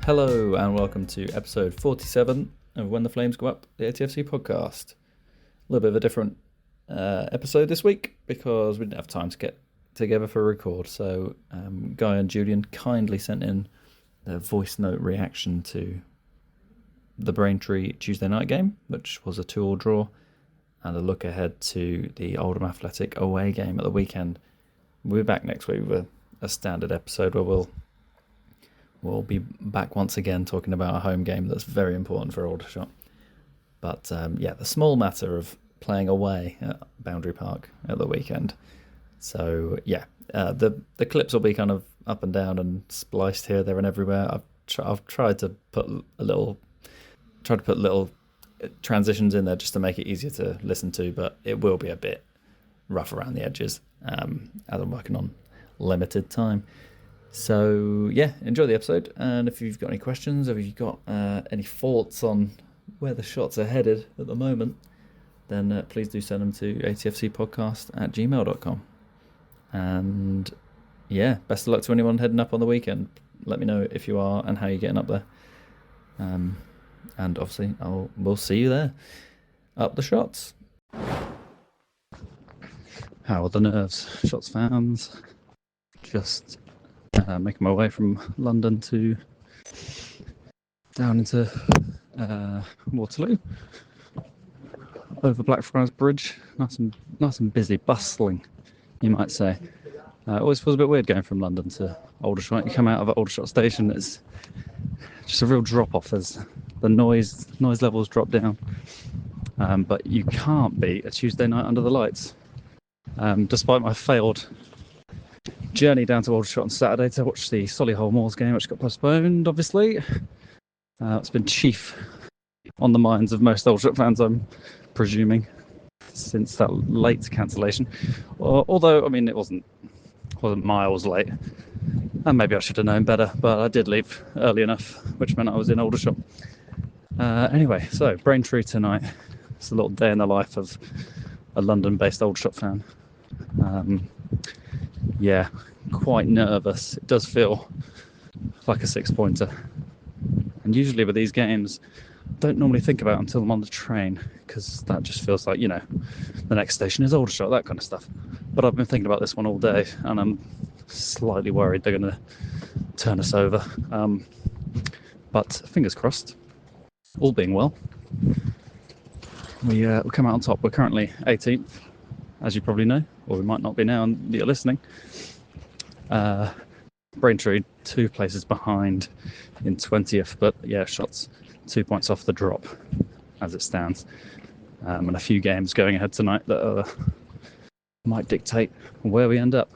Hello and welcome to episode 47 of When the Flames Go Up, the ATFC podcast. A little bit of a different episode this week because we didn't have time to get together for a record. So Guy and Julian kindly sent in their voice note reaction to the Braintree Tuesday night game, which was a 2-2 draw, and a look ahead to the Oldham Athletic away game at the weekend. We'll be back next week with a standard episode where we'll be back once again talking about a home game that's very important for Aldershot. But the small matter of playing away at Boundary Park at the weekend. So the clips will be kind of up and down and spliced here, there, and everywhere. I've tried to put little transitions in there just to make it easier to listen to, but it will be a bit rough around the edges as I'm working on limited time. So enjoy the episode, and if you've got any questions, or if you've got any thoughts on where the shots are headed at the moment, then please do send them to atfcpodcast@gmail.com. And best of luck to anyone heading up on the weekend. Let me know if you are and how you're getting up there. And obviously we'll see you there. Up the shots. How are the nerves, Shots fans? Just making my way from London down into Waterloo, over Blackfriars Bridge. Nice and busy, bustling, you might say. It always feels a bit weird going from London to Aldershot. You come out of Aldershot station, it's just a real drop off as the noise levels drop down. But you can't beat a Tuesday night under the lights. Despite my failed journey down to Aldershot on Saturday to watch the Solihull Moors game, which got postponed, obviously. It's been chief on the minds of most Aldershot fans, I'm presuming, since that late cancellation. Although, I mean, it wasn't miles late, and maybe I should have known better, but I did leave early enough, which meant I was in Aldershot. Anyway, so Braintree tonight. It's a little day in the life of a London-based Aldershot fan. Quite nervous. It does feel like a 6-pointer. And usually with these games, I don't normally think about it until I'm on the train, because that just feels like, the next station is Aldershot, that kind of stuff. But I've been thinking about this one all day, and I'm slightly worried they're going to turn us over. But fingers crossed, all being well. We'll come out on top. We're currently 18th, as you probably know, or we might not be now and you're listening. Braintree 2 places behind in 20th, but Shots 2 points off the drop as it stands, and a few games going ahead tonight that might dictate where we end up.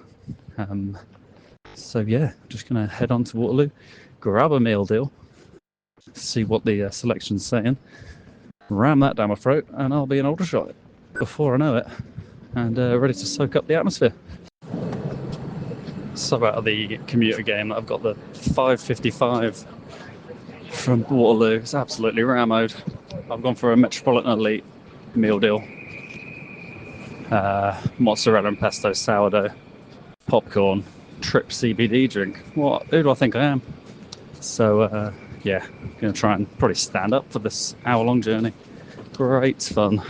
Just gonna head on to Waterloo, grab a meal deal, see what the selection's saying, ram that down my throat, and I'll be in Aldershot before I know it, and ready to soak up the atmosphere. So out of the commuter game, I've got the 5:55 from Waterloo. It's absolutely rammed. I've gone for a Metropolitan Elite meal deal. Mozzarella and pesto sourdough, popcorn, trip CBD drink. Who do I think I am? So going to try and probably stand up for this hour-long journey. Great fun.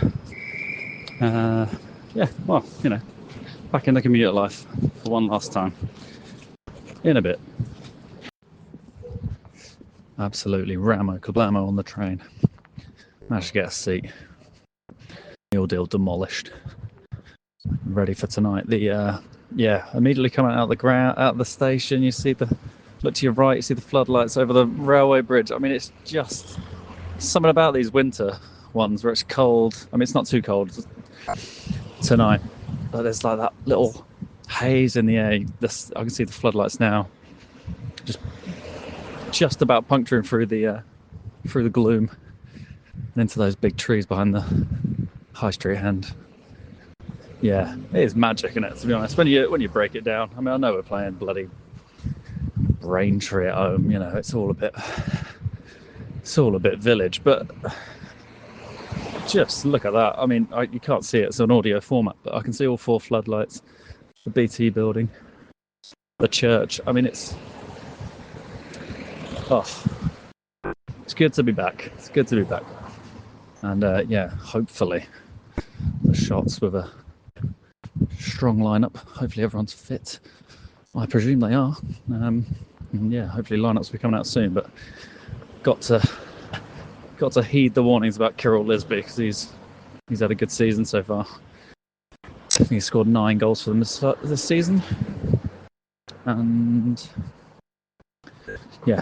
Back in the commuter life for one last time. In a bit. Absolutely ramo kablamo on the train. Managed to get a seat. Meal deal demolished. Ready for tonight. Immediately coming out of the station, you see look to your right, you see the floodlights over the railway bridge. I mean, it's just something about these winter ones where it's cold. I mean, it's not too cold tonight, but there's like that little haze in the air. I can see the floodlights now, just about puncturing through the gloom and into those big trees behind the high street end. Yeah, it is magic, isn't it? To be honest, when you break it down. I mean, I know we're playing bloody Braintree at home. It's all a bit village, but just look at that. I mean, you can't see it. It's an audio format, but I can see all 4 floodlights, the BT building, the church. I mean, it's good to be back. It's good to be back. And hopefully the shots with a strong lineup. Hopefully everyone's fit. I presume they are. Hopefully lineups will be coming out soon. But got to heed the warnings about Kirill Lisby because he's had a good season so far. I think he scored 9 goals for them this season, and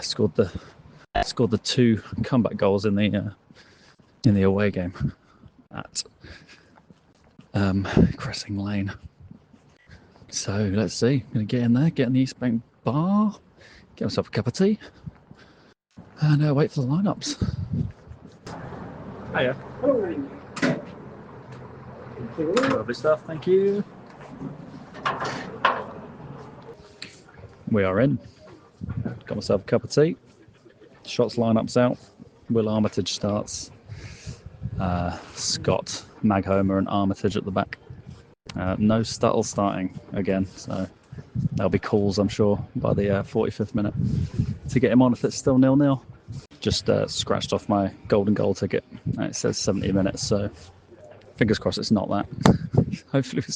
scored the 2 comeback goals in the away game at Cressing Lane. So let's see. I'm gonna get in there, get in the East Bank bar, get myself a cup of tea, and wait for the lineups. Hiya. Lovely stuff, thank you. We are in. Got myself a cup of tea. Shots lineups out. Will Armitage starts. Scott, Maghomer and Armitage at the back. No Stuttle starting again, so there'll be calls, I'm sure, by the 45th minute to get him on if it's still 0-0. Just scratched off my golden goal ticket. It says 70 minutes, so fingers crossed it's not that. Hopefully we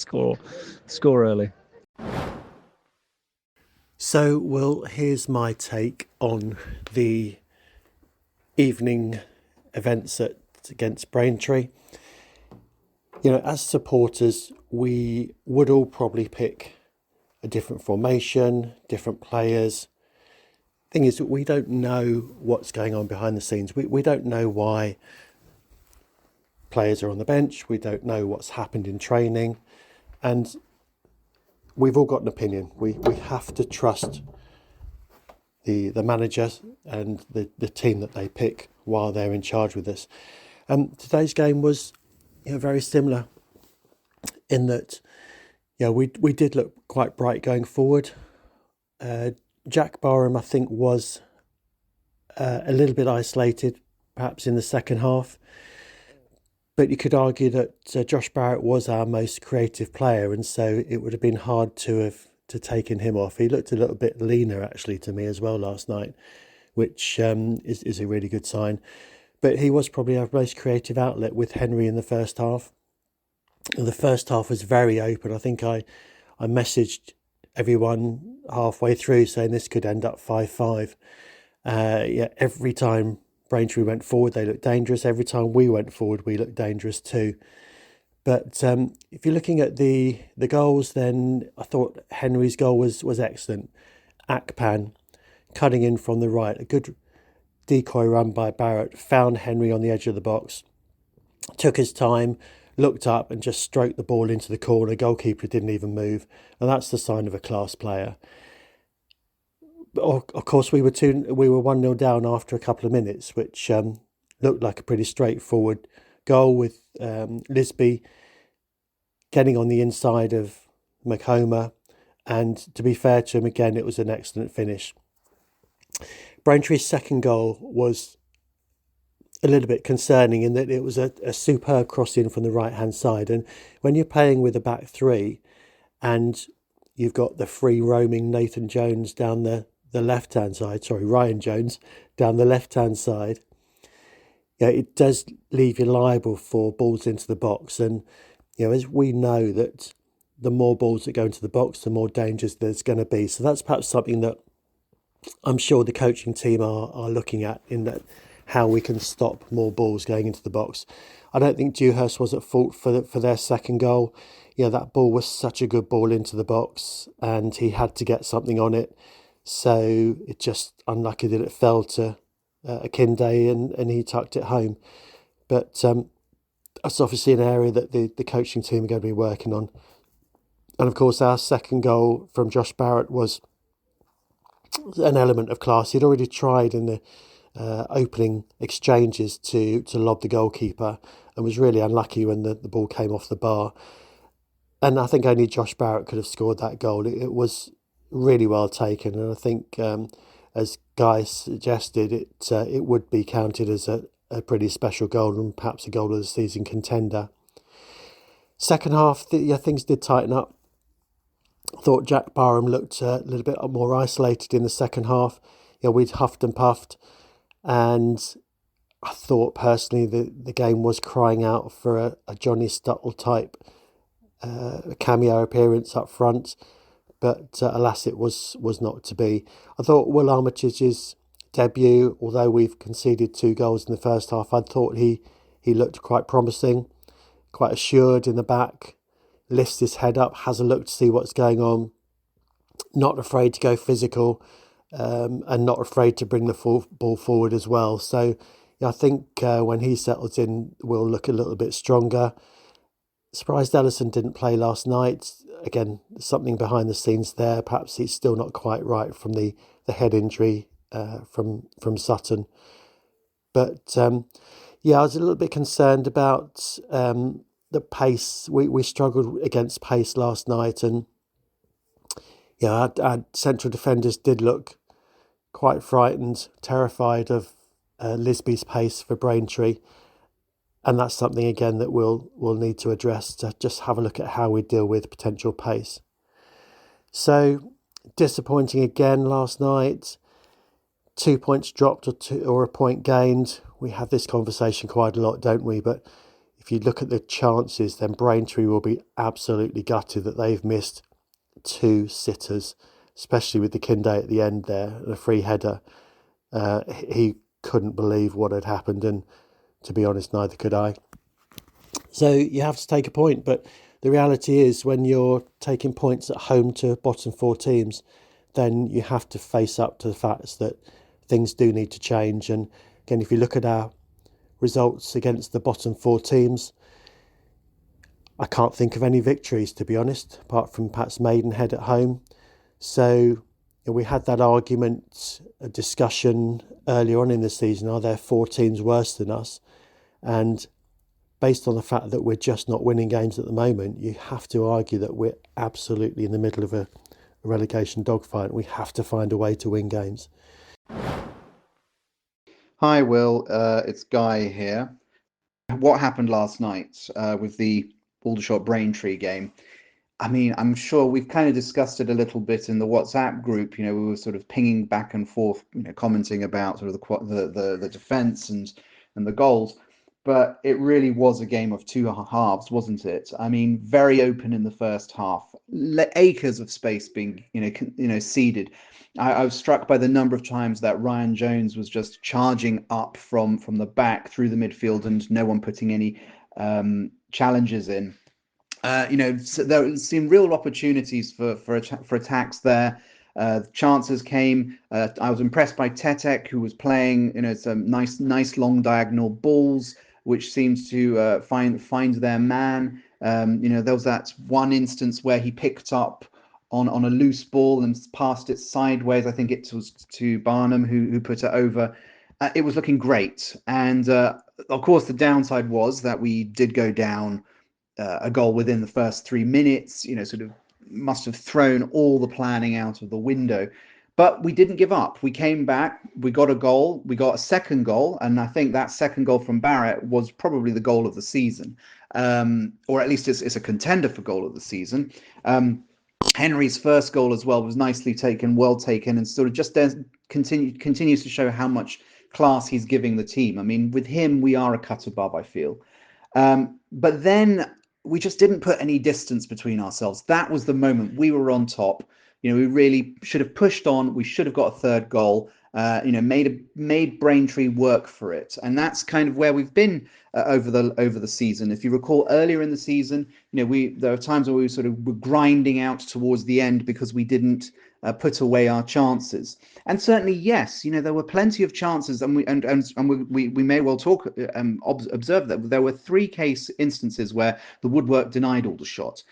score early. So, Will, here's my take on the evening events against Braintree. You know, as supporters, we would all probably pick a different formation, different players. Thing is, we don't know what's going on behind the scenes. We don't know why players are on the bench. We don't know what's happened in training. And we've all got an opinion. We have to trust the manager and the team that they pick while they're in charge with us. Today's game was very similar in that we did look quite bright going forward. Jack Barham, I think, was a little bit isolated, perhaps in the second half. But you could argue that Josh Barrett was our most creative player, and so it would have been hard to have taken him off. He looked a little bit leaner, actually, to me as well last night, which is a really good sign. But he was probably our most creative outlet with Henry in the first half. And the first half was very open. I think I messaged everyone halfway through saying this could end up 5-5. Every time Braintree went forward, they looked dangerous. Every time we went forward, we looked dangerous too. But if you're looking at the goals, then I thought Henry's goal was excellent. Akpan cutting in from the right, a good decoy run by Barrett, found Henry on the edge of the box, took his time, looked up and just stroked the ball into the corner. Goalkeeper didn't even move, and that's the sign of a class player. Of course, we were 1-0 down after a couple of minutes, which looked like a pretty straightforward goal with Lisby getting on the inside of Maghomer, and to be fair to him, again, it was an excellent finish. Braintree's second goal was a little bit concerning in that it was a superb cross-in from the right-hand side, and when you're playing with a back three and you've got the free roaming Nathan Jones down the left-hand side, Ryan Jones down the left-hand side, it does leave you liable for balls into the box. And as we know that the more balls that go into the box, the more dangers there's going to be. So that's perhaps something that I'm sure the coaching team are looking at, in that how we can stop more balls going into the box. I don't think Dewhurst was at fault for their second goal. That ball was such a good ball into the box, and he had to get something on it. So it's just unlucky that it fell to Akinde and he tucked it home. But that's obviously an area that the coaching team are going to be working on. And of course, our second goal from Josh Barrett was an element of class. He'd already tried in the opening exchanges to lob the goalkeeper and was really unlucky when the ball came off the bar. And I think only Josh Barrett could have scored that goal. It was really well taken, and I think, as Guy suggested, it would be counted as a pretty special goal and perhaps a goal of the season contender. Second half, things did tighten up. I thought Jack Barham looked a little bit more isolated in the second half. We'd huffed and puffed, and I thought personally that the game was crying out for a Johnny Stuttle type cameo appearance up front, but alas, it was not to be. I thought Will Armitage's debut, although we've conceded 2 goals in the first half, I thought he looked quite promising, quite assured in the back, lifts his head up, has a look to see what's going on, not afraid to go physical, and not afraid to bring the ball forward as well. So yeah, I think when he settles in, we'll look a little bit stronger. Surprised Ellison didn't play last night. Again, something behind the scenes there. Perhaps he's still not quite right from the head injury from Sutton. But yeah, I was a little bit concerned about the pace. We struggled against pace last night, and yeah, our central defenders did look quite frightened, terrified of Lisby's pace for Braintree. And that's something, again, that we'll need to address, to just have a look at how we deal with potential pace. So, disappointing again last night. 2 points dropped or a point gained. We have this conversation quite a lot, don't we? But if you look at the chances, then Braintree will be absolutely gutted that they've missed 2 sitters, especially with the Kinde at the end there, and a free header. He couldn't believe what had happened, and to be honest, neither could I. So you have to take a point, but the reality is when you're taking points at home to bottom 4 teams, then you have to face up to the facts that things do need to change. And again, if you look at our results against the bottom 4 teams, I can't think of any victories, to be honest, apart from perhaps Maidenhead at home. So we had that argument, a discussion earlier on in the season, are there 4 teams worse than us? And based on the fact that we're just not winning games at the moment, you have to argue that we're absolutely in the middle of a relegation dogfight. We have to find a way to win games. Hi, Will. It's Guy here. What happened last night with the Aldershot Braintree game? I mean, I'm sure we've kind of discussed it a little bit in the WhatsApp group. We were sort of pinging back and forth, commenting about sort of the defence and the goals. But it really was a game of 2 halves, wasn't it? I mean, very open in the first half, acres of space being, ceded. I was struck by the number of times that Ryan Jones was just charging up from the back through the midfield, and no one putting any challenges in. So there seemed real opportunities for attacks there. Chances came. I was impressed by Tetek, who was playing, some nice long diagonal balls, which seems to find their man. There was that one instance where he picked up on a loose ball and passed it sideways. I think it was to Barnum, who put it over. It was looking great, and of course the downside was that we did go down a goal within the first 3 minutes. Sort of must have thrown all the planning out of the window. But we didn't give up. We came back, we got a goal, we got a second goal, and I think that second goal from Barrett was probably the goal of the season, or at least it's a contender for goal of the season. Henry's first goal as well was nicely taken, well taken, and sort of just continues to show how much class he's giving the team. I mean, with him, we are a cut above, I feel. But then we just didn't put any distance between ourselves. That was the moment we were on top. We really should have pushed on. We should have got a third goal. Made Braintree work for it, and that's kind of where we've been over the season. If you recall, earlier in the season, there were times where we sort of were grinding out towards the end because we didn't put away our chances. And certainly, yes, there were plenty of chances, and we may well observe that there were 3 case instances where the woodwork denied Aldershot.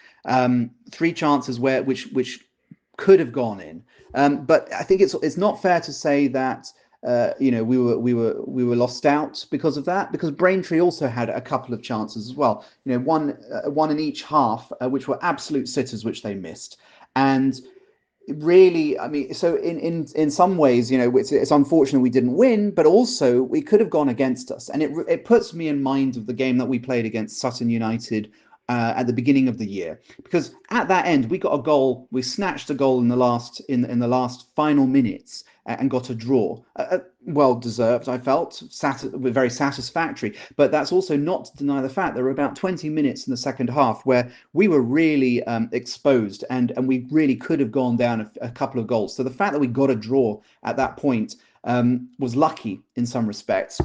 3 chances which could have gone in, but I think it's not fair to say that we were lost out because of that, because Braintree also had a couple of chances as well. One in each half, which were absolute sitters, which they missed. And really, I mean, so in some ways, it's unfortunate we didn't win, but also we could have gone against us. And it puts me in mind of the game that we played against Sutton United at the beginning of the year, because at that end we got a goal. We snatched a goal in the last final minutes, and got a draw. Well deserved, I felt, very satisfactory. But that's also not to deny the fact there were about 20 minutes in the second half where we were really exposed, and we really could have gone down a couple of goals. So the fact that we got a draw at that point was lucky in some respects.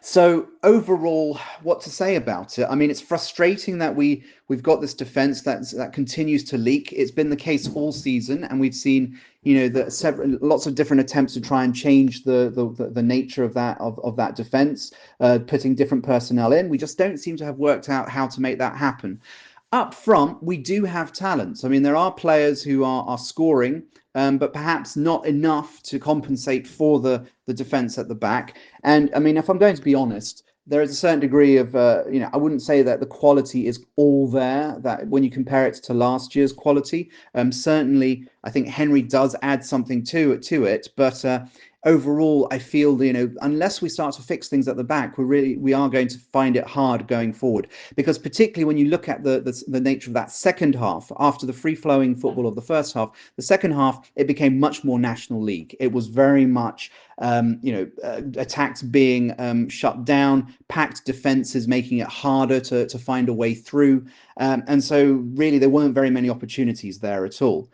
So overall, what to say about it? I mean, it's frustrating that we've got this defense that continues to leak. It's been the case all season, and we've seen, lots of different attempts to try and change the nature of that defense, putting different personnel in. We just don't seem to have worked out how to make that happen. Up front, we do have talents. I mean, there are players who are scoring, but perhaps not enough to compensate for the defense at the back. And I mean, if I'm going to be honest, there is a certain degree of, I wouldn't say that the quality is all there, that when you compare it to last year's quality. Certainly, I think Henry does add something to it, but overall, I feel, unless we start to fix things at the back, we are going to find it hard going forward. Because particularly when you look at the nature of that second half, after the free-flowing football of the first half, the second half, it became much more National League. It was very much, attacks being shut down, packed defenses making it harder to find a way through. And so really there weren't very many opportunities there at all.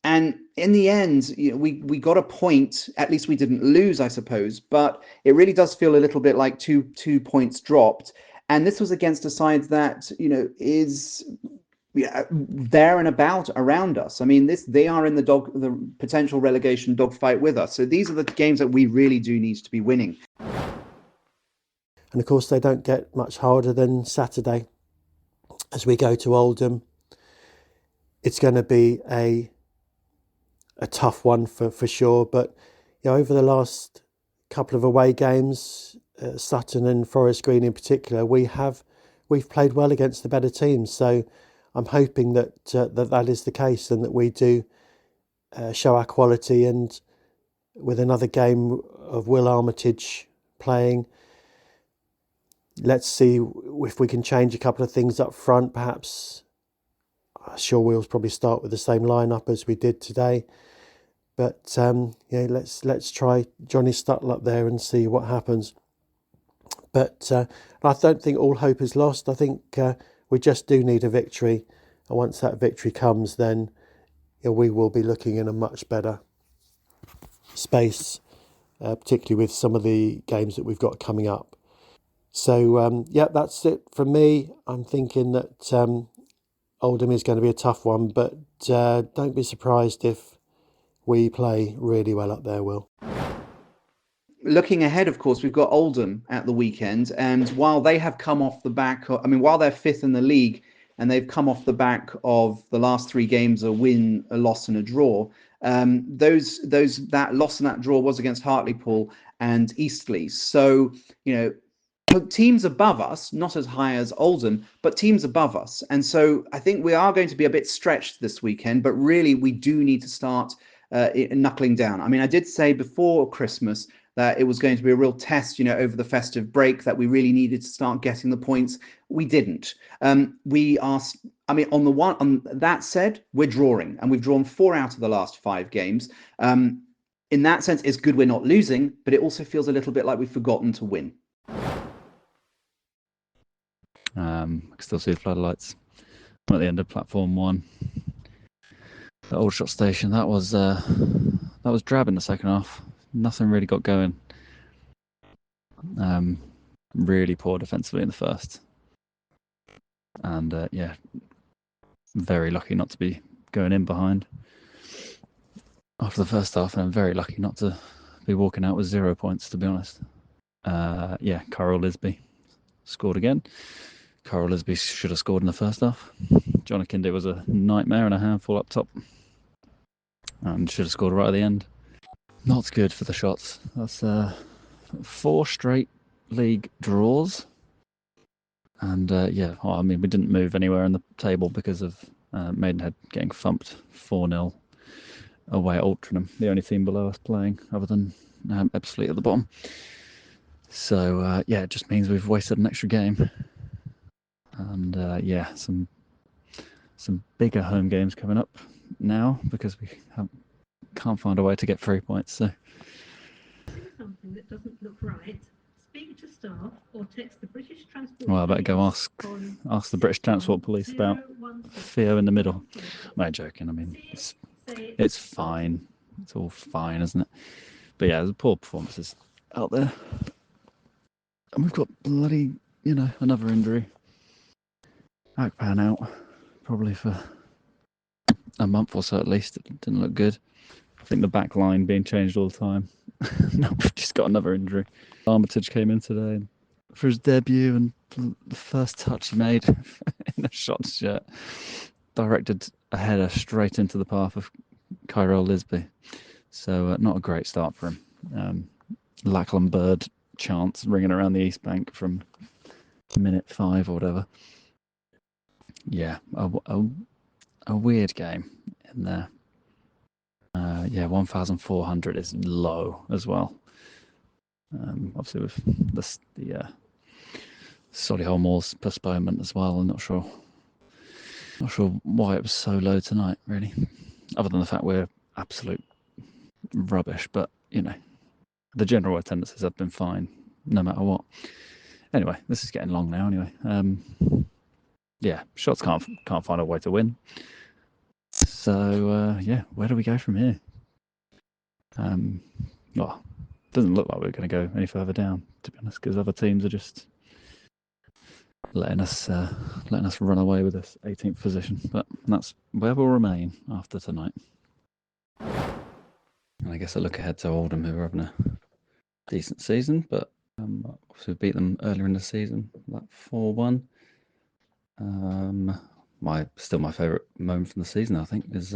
And in the end, we got a point. At least we didn't lose, I suppose. But it really does feel a little bit like two points dropped. And this was against a side that is there and about around us. I mean, they are in the potential relegation dogfight with us. So these are the games that we really do need to be winning. And of course, they don't get much harder than Saturday as we go to Oldham. It's going to be a tough one for sure, but over the last couple of away games, Sutton and Forest Green in particular, we've played well against the better teams. So I'm hoping that is the case, and that we do show our quality. And with another game of Will Armitage playing, let's see if we can change a couple of things up front. Perhaps, sure, we'll probably start with the same lineup as we did today. But let's try Johnny Stuttle up there and see what happens. But I don't think all hope is lost. I think we just do need a victory. And once that victory comes, then we will be looking in a much better space, particularly with some of the games that we've got coming up. So, that's it from me. I'm thinking that Oldham is going to be a tough one, but don't be surprised if we play really well up there, Will. Looking ahead, of course, we've got Oldham at the weekend, and while they have come off the back, while they're fifth in the league, and they've come off the back of the last three games, a win, a loss, and a draw. That loss and that draw was against Hartlepool and Eastleigh. So, teams above us, not as high as Oldham, but teams above us. And so I think we are going to be a bit stretched this weekend, but really we do need to start knuckling down. I mean, I did say before Christmas that it was going to be a real test, over the festive break, that we really needed to start getting the points. We didn't. On that said, we're drawing, and we've drawn 4 out of the last 5 games. In that sense, it's good we're not losing, but it also feels a little bit like we've forgotten to win. I can still see the floodlights. I'm at the end of platform 1. The Aldershot station, that was drab in the second half. Nothing really got going. Really poor defensively in the first. And very lucky not to be going in behind after the first half, and I'm very lucky not to be walking out with 0 points, to be honest. Carol Lisby scored again. Carol Lisby should have scored in the first half. John Akinde was a nightmare and a handful up top, and should have scored right at the end. Not good for the shots. That's 4 straight league draws. And we didn't move anywhere in the table because of Maidenhead getting thumped 4-0 away at Altrincham, the only team below us playing, other than Ebbsfleet at the bottom. So, it just means we've wasted an extra game. And, some bigger home games coming up now, because we can't find a way to get 3 points. So something that doesn't look right, speak to staff or text the British Transport. well, I better go ask the British Transport Police about Theo in the middle. I'm joking. I mean, it's fine. It's all fine, isn't it? But yeah, there's poor performances out there, and we've got bloody, another injury. Akpan out, probably for a month or so at least. It didn't look good. I think the back line being changed all the time. Now we've just got another injury. Armitage came in today for his debut, and the first touch he made in a shot shirt directed a header straight into the path of Kyrell Lisby. So not a great start for him. Lachlan Bird chants ringing around the East Bank from minute 5 or whatever. Yeah, a weird game in there. 1,400 is low as well. Obviously with the Solihull Moors postponement as well. I'm not sure why it was so low tonight, really. Other than the fact we're absolute rubbish, but the general attendances have been fine, no matter what. Anyway, this is getting long now. Anyway, Shots can't find a way to win. So where do we go from here? Well, doesn't look like we're going to go any further down, to be honest, because other teams are just letting us run away with this 18th position. But that's where we'll remain after tonight. And I guess I look ahead to Oldham, who are having a decent season, but obviously we beat them earlier in the season, like 4-1. My favourite moment from the season, I think, is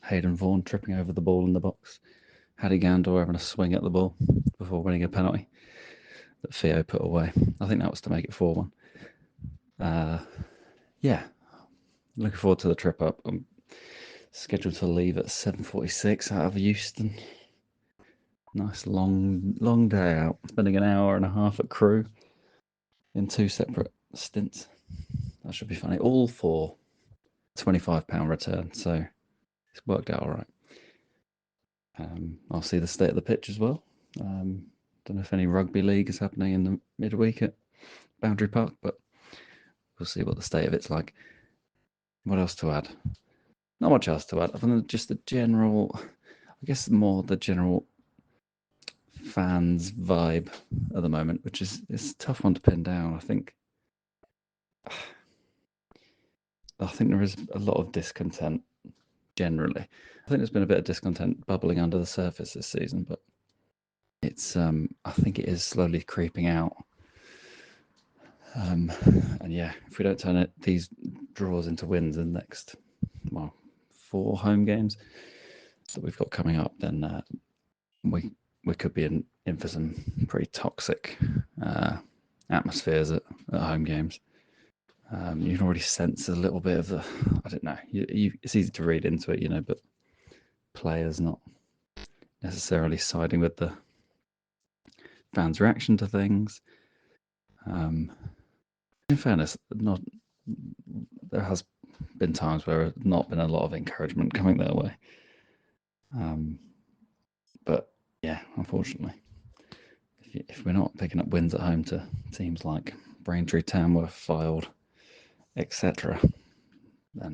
Hayden Vaughan tripping over the ball in the box. Haddy Gandor having a swing at the ball before winning a penalty that Theo put away. I think that was to make it 4-1. Looking forward to the trip up. I'm scheduled to leave at 7:46 out of Euston. Nice long day out. Spending an hour and a half at Crewe in 2 separate stints. That should be funny. All for £25 return. So it's worked out all right. I'll see the state of the pitch as well. Don't know if any rugby league is happening in the midweek at Boundary Park, but we'll see what the state of it's like. What else to add? Not much else to add, other than just the general, I guess more the general fans vibe at the moment, which is it's a tough one to pin down. I think there is a lot of discontent generally. I think there's been a bit of discontent bubbling under the surface this season, but it's I think it is slowly creeping out. If we don't turn these draws into wins in the next 4 home games that we've got coming up, then we could be in for some pretty toxic atmospheres at home games. You can already sense a little bit of the, I don't know, it's easy to read into it, but players not necessarily siding with the fans' reaction to things. In fairness, there has been times where there's not been a lot of encouragement coming their way. But yeah, unfortunately, if we're not picking up wins at home to teams like Braintree, Tamworth, Fylde, etc., then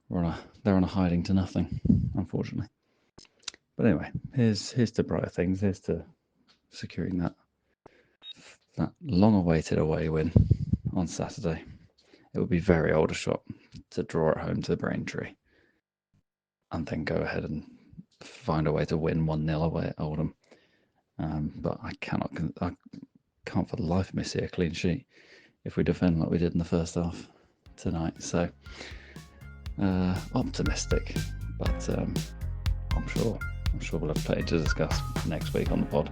they're on a hiding to nothing, unfortunately. But anyway, here's to brighter things. Here's to securing that long-awaited away win on Saturday. It would be very Aldershot to draw at home to Braintree and then go ahead and find a way to win 1-0 away at Oldham. But I can't for the life of me see a clean sheet if we defend like we did in the first half tonight. So optimistic, but I'm sure we'll have plenty to discuss next week on the pod.